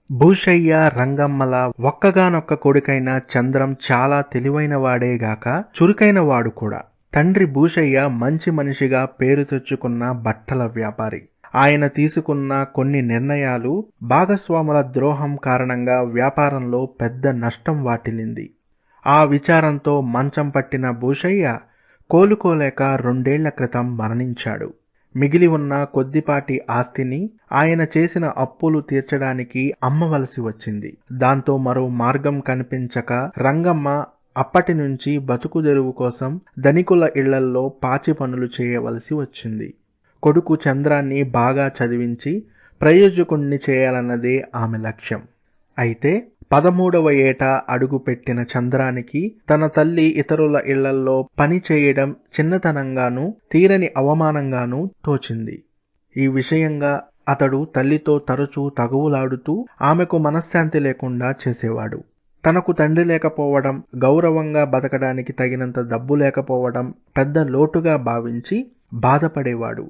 భూషయ్య, రంగమ్మల ఒక్కగానొక్క కొడుకైన చంద్రం చాలా తెలివైనవాడేగాక చురుకైనవాడు కూడా. తండ్రి భూషయ్య మంచి మనిషిగా పేరు తెచ్చుకున్న బట్టల వ్యాపారి. ఆయన తీసుకున్న కొన్ని నిర్ణయాలు భాగస్వాముల ద్రోహం కారణంగా వ్యాపారంలో పెద్ద నష్టం వాటిల్లింది. ఆ విచారంతో మంచం పట్టిన భూషయ్య కోలుకోలేక 2 ఏళ్ల క్రితం మరణించాడు. మిగిలి ఉన్న కొద్దిపాటి ఆస్తిని ఆయన చేసిన అప్పులు తీర్చడానికి అమ్మవలసి వచ్చింది. దాంతో మరో మార్గం కనిపించక రంగమ్మ అప్పటి నుంచి బతుకుదెరువు కోసం ధనికుల ఇళ్లల్లో పాచి పనులు చేయవలసి వచ్చింది. కొడుకు చంద్రాన్ని బాగా చదివించి ప్రయోజకుణ్ణి చేయాలన్నదే ఆమె లక్ష్యం. అయితే 13వ ఏట అడుగుపెట్టిన చంద్రానికి తన తల్లి ఇతరుల ఇళ్లల్లో పని చేయడం చిన్నతనంగానూ తీరని అవమానంగానూ తోచింది. ఈ విషయంగా అతడు తల్లితో తరచూ తగువులాడుతూ ఆమెకు మనశ్శాంతి లేకుండా చేసేవాడు. తనకు తండ్రి లేకపోవడం, గౌరవంగా బతకడానికి తగినంత డబ్బు లేకపోవడం పెద్ద లోటుగా భావించి బాధపడేవాడు.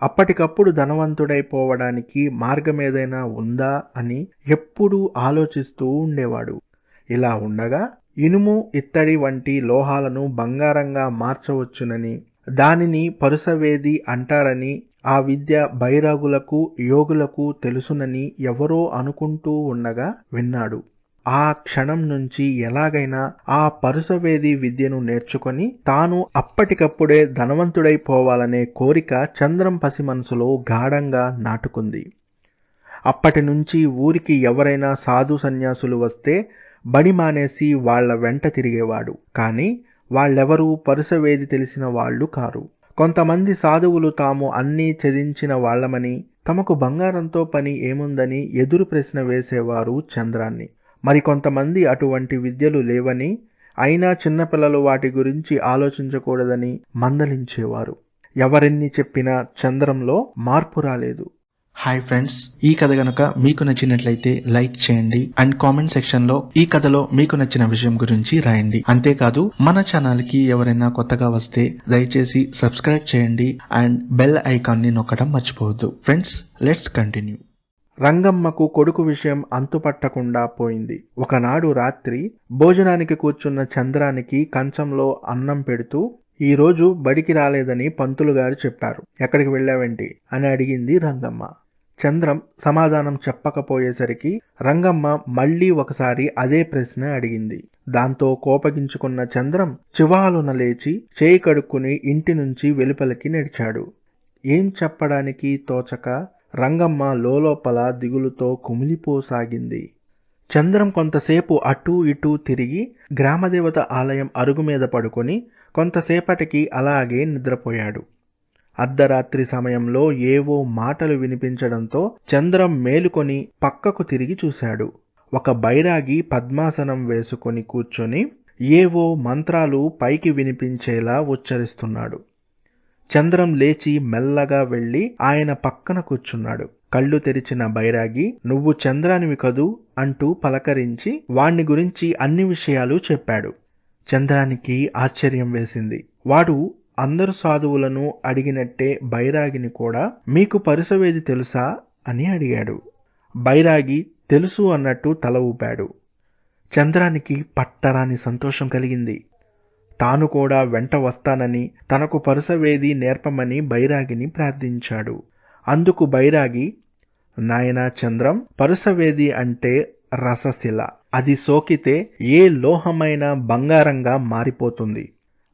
అప్పటికప్పుడు ధనవంతుడైపోవడానికి మార్గమేదైనా ఉందా అని ఎప్పుడూ ఆలోచిస్తూ ఉండేవాడు. ఇలా ఉండగా ఇనుము, ఇత్తడి వంటి లోహాలను బంగారంగా మార్చవచ్చునని, దానిని పరుసవేది అంటారని, ఆ విద్య బైరాగులకు, యోగులకు తెలుసునని ఎవరో అనుకుంటూ ఉండగా విన్నాడు. ఆ క్షణం నుంచి ఎలాగైనా ఆ పరుసవేది విద్యను నేర్చుకొని తాను అప్పటికప్పుడే ధనవంతుడైపోవాలనే కోరిక చంద్రం పసి మనసులో గాఢంగా నాటుకుంది. అప్పటి నుంచి ఊరికి ఎవరైనా సాధు సన్యాసులు వస్తే బడి మానేసి వాళ్ల వెంట తిరిగేవాడు. కానీ వాళ్ళెవరూ పరుసవేది తెలిసిన వాళ్ళు కారు. కొంతమంది సాధువులు తాము అన్నీ చదించిన వాళ్లమని, తమకు బంగారంతో పని ఏముందని ఎదురు ప్రశ్న వేసేవారు చంద్రాన్ని. మరికొంతమంది అటువంటి విద్యలు లేవని, అయినా చిన్నపిల్లలు వాటి గురించి ఆలోచించకూడదని మందలించేవారు. ఎవరెన్ని చెప్పినా చంద్రంలో మార్పు రాలేదు. హాయ్ ఫ్రెండ్స్, ఈ కథ గనుక మీకు నచ్చినట్లయితే లైక్ చేయండి అండ్ కామెంట్ సెక్షన్ లో ఈ కథలో మీకు నచ్చిన విషయం గురించి రాయండి. అంతేకాదు మన ఛానల్ కి ఎవరైనా కొత్తగా వస్తే దయచేసి సబ్స్క్రైబ్ చేయండి అండ్ బెల్ ఐకాన్ ని నొక్కడం మర్చిపోవద్దు. Friends, let's continue. రంగమ్మకు కొడుకు విషయం అంతుపట్టకుండా పోయింది. ఒకనాడు రాత్రి భోజనానికి కూర్చున్న చంద్రానికి కంచంలో అన్నం పెడుతూ, ఈరోజు బడికి రాలేదని పంతులు గారు చెప్పారు, ఎక్కడికి వెళ్ళావేంటి అని అడిగింది రంగమ్మ. చంద్రం సమాధానం చెప్పకపోయేసరికి రంగమ్మ మళ్లీ ఒకసారి అదే ప్రశ్న అడిగింది. దాంతో కోపగించుకున్న చంద్రం చివాలున లేచి చేయి కడుక్కుని ఇంటి నుంచి వెలుపలికి నడిచాడు. ఏం చెప్పడానికి తోచక రంగమ్మ లోలోపల దిగులుతో కుమిలిపోసాగింది. చంద్రం కొంతసేపు అటూ ఇటూ తిరిగి గ్రామదేవత ఆలయం అరుగు మీద పడుకొని కొంతసేపటికి అలాగే నిద్రపోయాడు. అర్ధరాత్రి సమయంలో ఏవో మాటలు వినిపించడంతో చంద్రం మేలుకొని పక్కకు తిరిగి చూశాడు. ఒక బైరాగి పద్మాసనం వేసుకొని కూర్చొని ఏవో మంత్రాలు పైకి వినిపించేలా ఉచ్చరిస్తున్నాడు. చంద్రం లేచి మెల్లగా వెళ్లి ఆయన పక్కన కూర్చున్నాడు. కళ్ళు తెరిచిన బైరాగి, నువ్వు చంద్రానివి కదూ అంటూ పలకరించి వాణ్ణి గురించి అన్ని విషయాలు చెప్పాడు. చంద్రానికి ఆశ్చర్యం వేసింది. వాడు అందరు సాధువులను అడిగినట్టే బైరాగిని కూడా, మీకు పరుసవేది తెలుసా అని అడిగాడు. బైరాగి తెలుసు అన్నట్టు తల ఊపాడు. చంద్రానికి పట్టరాని సంతోషం కలిగింది. తాను కూడా వెంట వస్తానని, తనకు పరుసవేది నేర్పమని బైరాగిని ప్రార్థించాడు. అందుకు బైరాగి, నాయనా చంద్రం, పరుసవేది అంటే రసశిల. అది సోకితే ఏ లోహమైన బంగారంగా మారిపోతుంది.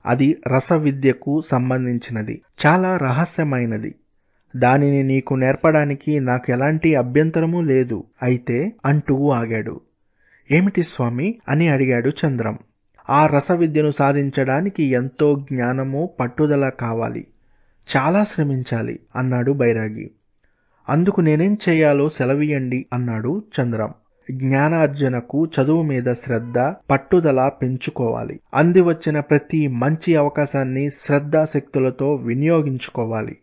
అది రస విద్యకు సంబంధించినది, చాలా రహస్యమైనది. దానిని నీకు నేర్పడానికి నాకు ఎలాంటి అభ్యంతరమూ లేదు. అయితే అంటూ ఆగాడు. ఏమిటి స్వామి అని అడిగాడు చంద్రం. ఆ రస విద్యను సాధించడానికి ఎంతో జ్ఞానము, పట్టుదల కావాలి, చాలా శ్రమించాలి అన్నాడు బైరాగి. అందుకు నేనేం చేయాలో సెలవియండి అన్నాడు చంద్రం. జ్ఞానార్జనకు చదువు మీద శ్రద్ధ, పట్టుదల పెంచుకోవాలి. అందివచ్చిన ప్రతి మంచి అవకాశాన్ని శ్రద్ధాశక్తులతో వినియోగించుకోవాలి.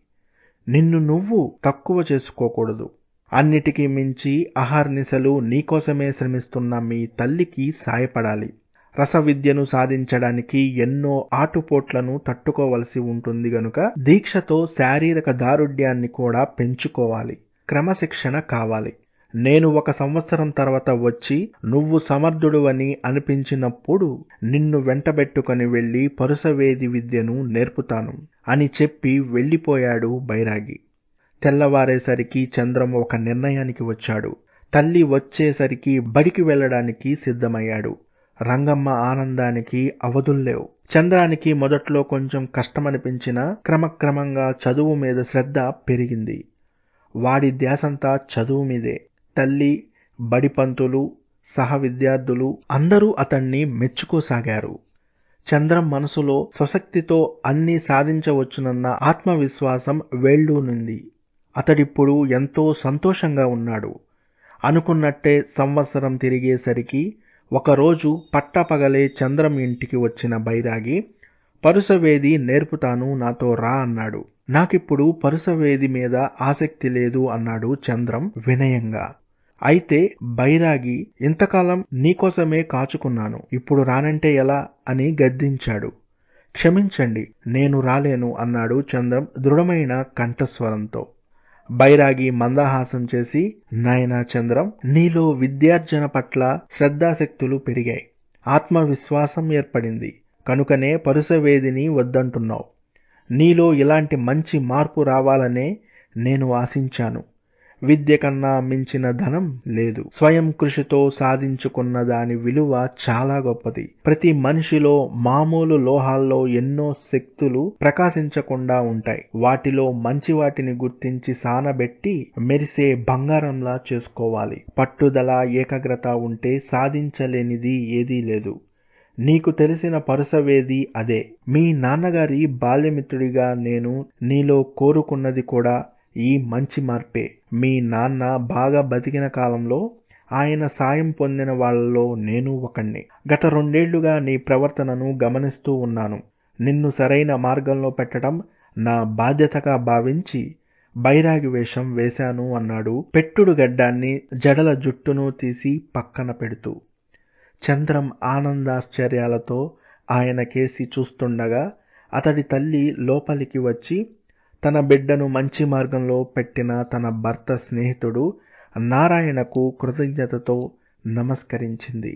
నిన్ను నువ్వు తక్కువ చేసుకోకూడదు. అన్నిటికీ మించి అహర్నిశలు నీకోసమే శ్రమిస్తున్న మీ తల్లికి సాయపడాలి. రస విద్యను సాధించడానికి ఎన్నో ఆటుపోట్లను తట్టుకోవలసి ఉంటుంది గనుక దీక్షతో శారీరక దారుఢ్యాన్ని కూడా పెంచుకోవాలి. క్రమశిక్షణ కావాలి. నేను 1 సంవత్సరం తర్వాత వచ్చి నువ్వు సమర్థుడువని అనిపించినప్పుడు నిన్ను వెంటబెట్టుకొని వెళ్ళి పరుసవేది విద్యను నేర్పుతాను అని చెప్పి వెళ్ళిపోయాడు బైరాగి. తెల్లవారేసరికి చంద్రం ఒక నిర్ణయానికి వచ్చాడు. తల్లి వచ్చేసరికి బడికి వెళ్ళడానికి సిద్ధమయ్యాడు. రంగమ్మ ఆనందానికి అవధుల్లేవు. చంద్రానికి మొదట్లో కొంచెం కష్టమనిపించినా క్రమక్రమంగా చదువు మీద శ్రద్ధ పెరిగింది. వాడి ధ్యాసంతా చదువు మీదే. తల్లి, బడి పంతులు, సహ విద్యార్థులు అందరూ అతన్ని మెచ్చుకోసాగారు. చంద్రం మనసులో స్వశక్తితో అన్నీ సాధించవచ్చునన్న ఆత్మవిశ్వాసం వేళ్ళూనింది. అతడిప్పుడు ఎంతో సంతోషంగా ఉన్నాడు. అనుకున్నట్టే సంవత్సరం తిరిగేసరికి ఒకరోజు పట్టపగలే చంద్రం ఇంటికి వచ్చిన బైరాగి, పరుసవేది నేర్పుతాను, నాతో రా అన్నాడు. నాకిప్పుడు పరుసవేది మీద ఆసక్తి లేదు అన్నాడు చంద్రం వినయంగా. అయితే బైరాగి, ఇంతకాలం నీకోసమే కాచుకున్నాను, ఇప్పుడు రానంటే ఎలా అని గద్దించాడు. క్షమించండి, నేను రాలేను అన్నాడు చంద్రం దృఢమైన కంఠస్వరంతో. బైరాగి మందహాసం చేసి, నాయనా చంద్రం, నీలో విద్యార్జన పట్ల శ్రద్ధాశక్తులు పెరిగాయి, ఆత్మవిశ్వాసం ఏర్పడింది, కనుకనే పరుసవేదిని వద్దంటున్నావు. నీలో ఇలాంటి మంచి మార్పు రావాలనే నేను ఆశించాను. విద్య కన్నా మించిన ధనం లేదు. స్వయం కృషితో సాధించుకున్న దాని విలువ చాలా గొప్పది. ప్రతి మనిషిలో మామూలు లోహాల్లో ఎన్నో శక్తులు ప్రకాశించకుండా ఉంటాయి. వాటిలో మంచి వాటిని గుర్తించి సానబెట్టి మెరిసే బంగారంలా చేసుకోవాలి. పట్టుదల, ఏకాగ్రత ఉంటే సాధించలేనిది ఏదీ లేదు. నీకు తెలిసిన పరుసవేది అదే. మీ నాన్నగారి బాల్యమిత్రుడిగా నేను నీలో కోరుకున్నది కూడా ఈ మంచి మార్పే. మీ నాన్న బాగా బతికిన కాలంలో ఆయన సాయం పొందిన వాళ్లలో నేను ఒకణ్ణి. గత 2 ఏళ్లుగా నీ ప్రవర్తనను గమనిస్తూ ఉన్నాను. నిన్ను సరైన మార్గంలో పెట్టడం నా బాధ్యతగా భావించి బైరాగి వేషం వేశాను అన్నాడు పెట్టుడు గడ్డాన్ని, జడల జుట్టును తీసి పక్కన పెడుతూ. చంద్రం ఆనందాశ్చర్యాలతో ఆయన కేసి చూస్తుండగా అతడి తల్లి లోపలికి వచ్చి తన బిడ్డను మంచి మార్గంలో పెట్టిన తన భర్త స్నేహితుడు నారాయణకు కృతజ్ఞతతో నమస్కరించింది.